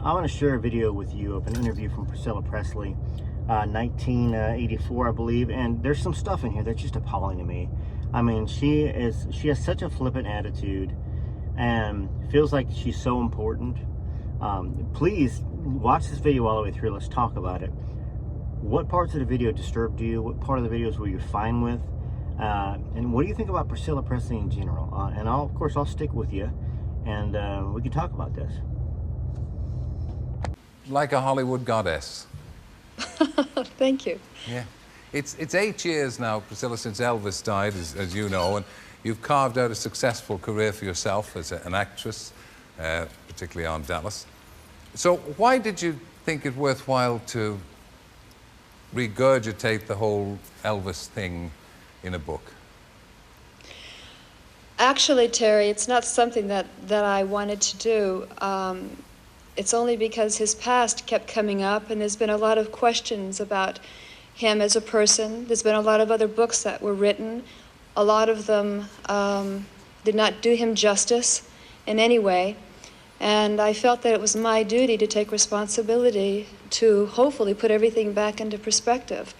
I want to share a video with you of an interview from Priscilla Presley, 1984, I believe, and there's some stuff in here that's just appalling to me. I mean, she has such a flippant attitude and feels like she's so important. Please watch this video all the way through. Let's talk about it. What parts of the video disturbed you? What part of the videos were you fine with? And what do you think about Priscilla Presley in general? And of course, I'll stick with you, and we can talk about this. Like a Hollywood goddess. Thank you. Yeah. It's 8 years now, Priscilla, since Elvis died, as you know, and you've carved out a successful career for yourself as an actress, particularly on Dallas. So why did you think it worthwhile to regurgitate the whole Elvis thing in a book? Actually, Terry, it's not something that I wanted to do. It's only because his past kept coming up, and there's been a lot of questions about him as a person. There's been a lot of other books that were written. A lot of them did not do him justice in any way. And I felt that it was my duty to take responsibility to hopefully put everything back into perspective.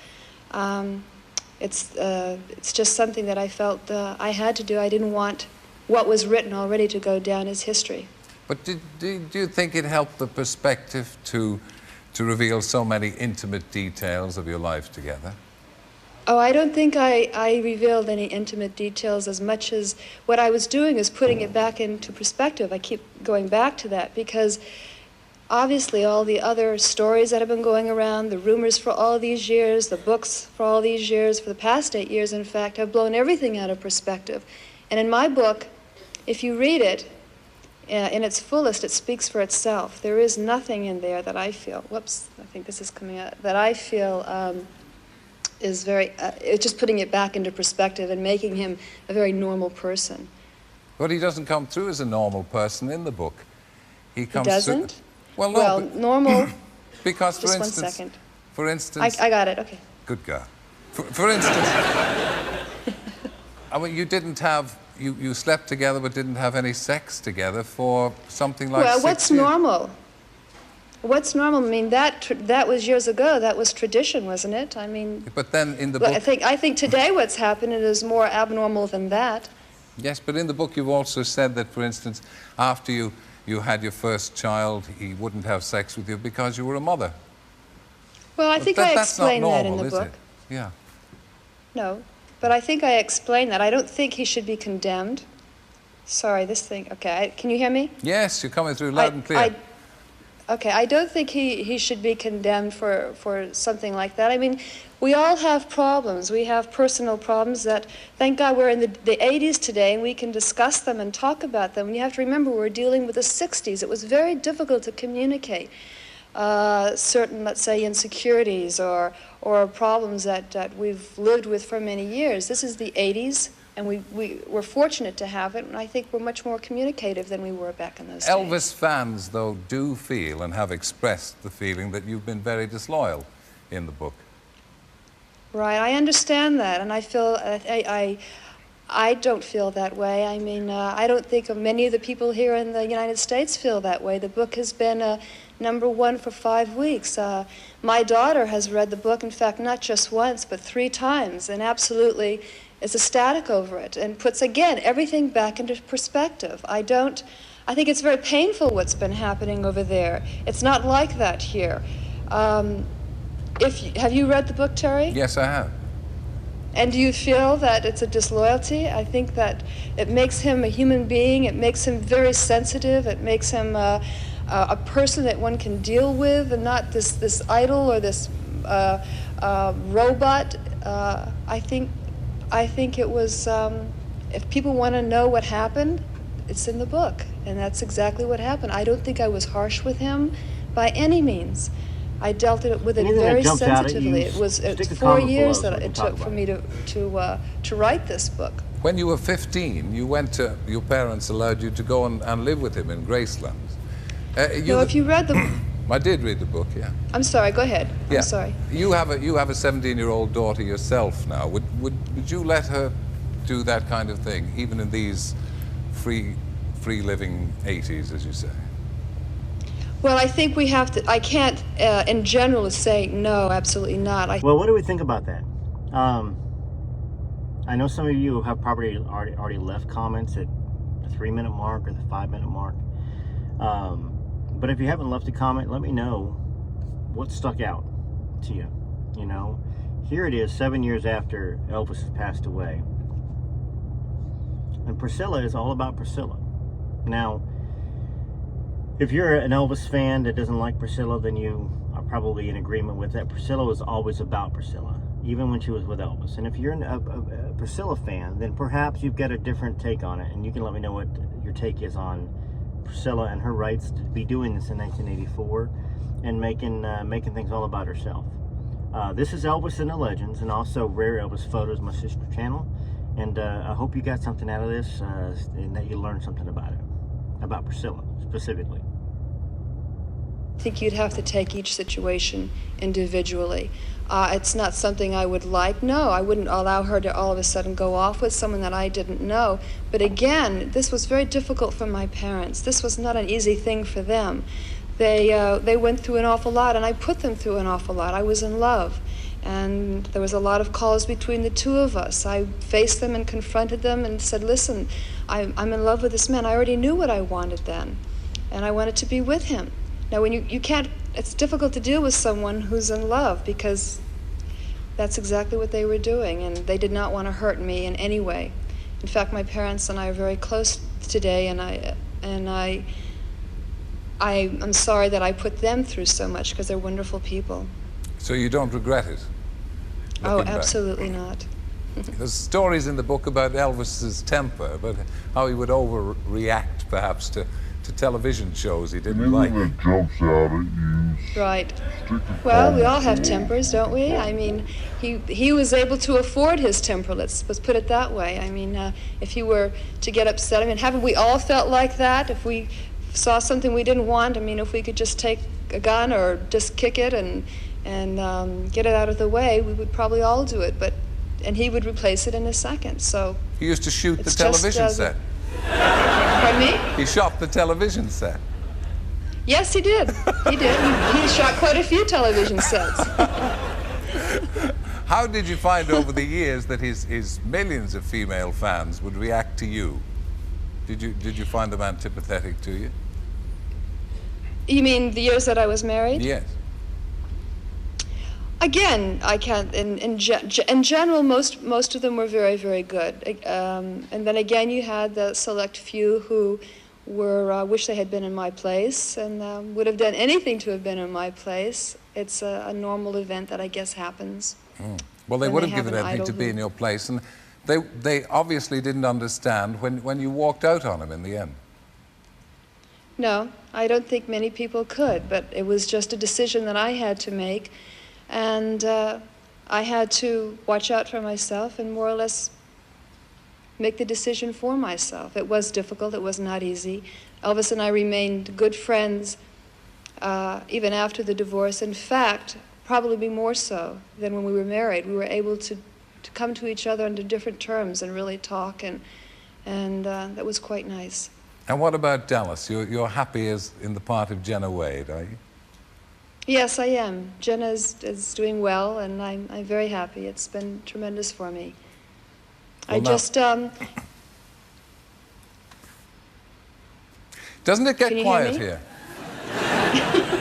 It's just something that I felt I had to do. I didn't want what was written already to go down as history. But do you think it helped the perspective to reveal so many intimate details of your life together? Oh, I don't think I revealed any intimate details as much as what I was doing is putting it back into perspective. I keep going back to that because obviously all the other stories that have been going around, the rumors for all these years, the books for all these years, for the past 8 years, in fact, have blown everything out of perspective. And in my book, if you read it, in its fullest, it speaks for itself. There is nothing in there that I feel, whoops, I think this is coming out, that I feel is very, it's just putting it back into perspective and making him a very normal person. But he doesn't come through as a normal person in the book. He doesn't? Through, well, no. Well, normal, because, for just instance... 1 second. For instance... I got it, okay. Good girl. For instance... I mean, you didn't have... You slept together but didn't have any sex together for something like 6 years. Well, what's normal? What's normal? I mean, that was years ago. That was tradition, wasn't it? I mean... But then in the book... I think today what's happening is more abnormal than that. Yes, but in the book you've also said that, for instance, after you had your first child, he wouldn't have sex with you because you were a mother. Well, I think I explained that in the book. Yeah. No. But I think I explained that. I don't think he should be condemned. Sorry, this thing. Okay, can you hear me? Yes, you're coming through loud and clear. Okay, I don't think he should be condemned for something like that. I mean, we all have problems. We have personal problems that, thank God we're in the 80s today and we can discuss them and talk about them. And you have to remember we're dealing with the 60s. It was very difficult to communicate certain, let's say, insecurities or problems that we've lived with for many years. This is the 80s, and we're fortunate to have it, and I think we're much more communicative than we were back in those days. Elvis fans, though, do feel and have expressed the feeling that you've been very disloyal in the book. Right, I understand that, and I feel, I don't feel that way. I mean, I don't think many of the people here in the United States feel that way. The book has been #1 for 5 weeks. My daughter has read the book, in fact, not just once, but 3 times, and absolutely is ecstatic over it, and puts, again, everything back into perspective. I think it's very painful what's been happening over there. It's not like that here. Have you read the book, Terry? Yes, I have. And do you feel that it's a disloyalty? I think that it makes him a human being. It makes him very sensitive. It makes him a person that one can deal with, and not this idol or this robot. I think it was. If people want to know what happened, it's in the book, and that's exactly what happened. I don't think I was harsh with him by any means. I dealt with it very sensitively. It was 4 years that it took for me to write this book. When you were 15, you went to, your parents allowed you to go and live with him in Graceland. No, if you read the... I did read the book, yeah. I'm sorry, go ahead. Yeah. I'm sorry. You have a 17-year-old daughter yourself now. Would you let her do that kind of thing, even in these free living 80s, as you say? Well, I think we have to. I can't, in general, say no. Absolutely not. Well, what do we think about that? I know some of you have probably already left comments at the 3-minute mark or the 5-minute mark. But if you haven't left a comment, let me know what stuck out to you. You know, here it is 7 years after Elvis has passed away. And Priscilla is all about Priscilla. Now, if you're an Elvis fan that doesn't like Priscilla, then you are probably in agreement with that. Priscilla was always about Priscilla, even when she was with Elvis. And if you're a Priscilla fan, then perhaps you've got a different take on it, and you can let me know what your take is on Priscilla and her rights to be doing this in 1984 and making things all about herself. This is Elvis and the Legends, and also Rare Elvis Photos, my sister channel. And I hope you got something out of this, and that you learned something about it, about Priscilla specifically. I think you'd have to take each situation individually. It's not something I would like. No, I wouldn't allow her to all of a sudden go off with someone that I didn't know. But again, this was very difficult for my parents. This was not an easy thing for them. They went through an awful lot, and I put them through an awful lot. I was in love, and there was a lot of calls between the two of us. I faced them and confronted them and said, listen, I'm in love with this man. I already knew what I wanted then, and I wanted to be with him. Now, when you can't, it's difficult to deal with someone who's in love, because that's exactly what they were doing, and they did not want to hurt me in any way. In fact, my parents and I are very close today, and I'm sorry that I put them through so much, because they're wonderful people. So you don't regret it? Oh, looking back? absolutely not. There's stories in the book about Elvis's temper, about how he would overreact perhaps to television shows he didn't like. Jumps out at you. Right. Well, we all have tempers, don't we? I mean, he was able to afford his temper, let's put it that way. I mean, if he were to get upset, I mean, haven't we all felt like that? If we saw something we didn't want, I mean, if we could just take a gun or just kick it and get it out of the way, we would probably all do it. And he would replace it in a second. So he used to shoot the television set. Pardon me? He shot the television set. Yes, he did. He did. He shot quite a few television sets. How did you find over the years that his millions of female fans would react to you? Did you find them antipathetic to you? You mean the years that I was married? Yes. Again, I can't. In general, most of them were very, very good. And then again, you had the select few who were wish they had been in my place and would have done anything to have been in my place. It's a normal event that I guess happens. Mm. Well, they would have given anything to be in your place, and they obviously didn't understand when you walked out on him in the end. No, I don't think many people could, but it was just a decision that I had to make. And I had to watch out for myself and more or less make the decision for myself. It was difficult. It was not easy. Elvis and I remained good friends even after the divorce. In fact, probably more so than when we were married. We were able to come to each other under different terms and really talk, and that was quite nice. And what about Dallas? You're happy as in the part of Jenna Wade, are you? Yes, I am. Jenna is doing well, and I'm very happy. It's been tremendous for me. Well, I just doesn't it get quiet here?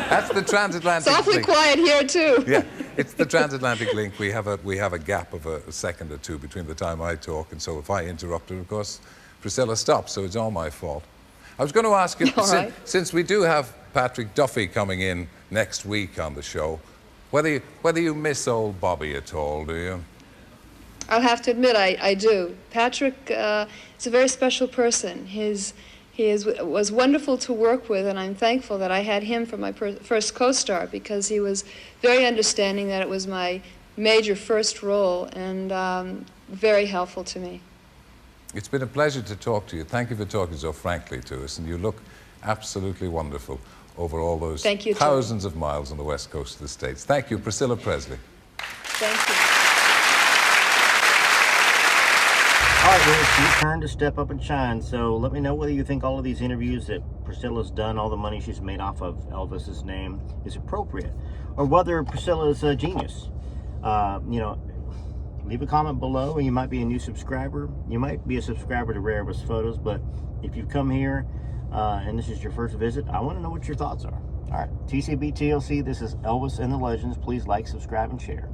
That's the transatlantic It's awfully link. quiet here too. Yeah, it's the transatlantic link. We have a gap of a second or two between the time I talk, and so if I interrupt it, of course, Priscilla stops. So it's all my fault. I was going to ask you, since we do have Patrick Duffy coming in next week on the show, whether you miss old Bobby at all, do you? I'll have to admit I do. Patrick is a very special person. He was wonderful to work with, and I'm thankful that I had him for my first co-star, because he was very understanding that it was my major first role, and very helpful to me. It's been a pleasure to talk to you. Thank you for talking so frankly to us, and you look absolutely wonderful over all those thousands of miles on the west coast of the States. Thank you, Priscilla Presley. Thank you. right, well, it's your turn to step up and shine. So let me know whether you think all of these interviews that Priscilla's done, all the money she's made off of Elvis's name, is appropriate, or whether Priscilla's a genius. You know, leave a comment below, and you might be a new subscriber. You might be a subscriber to Rare Elvis Photos, but if you've come here and this is your first visit, I want to know what your thoughts are. All right, TCB TLC, this is Elvis and the Legends. Please like, subscribe, and share.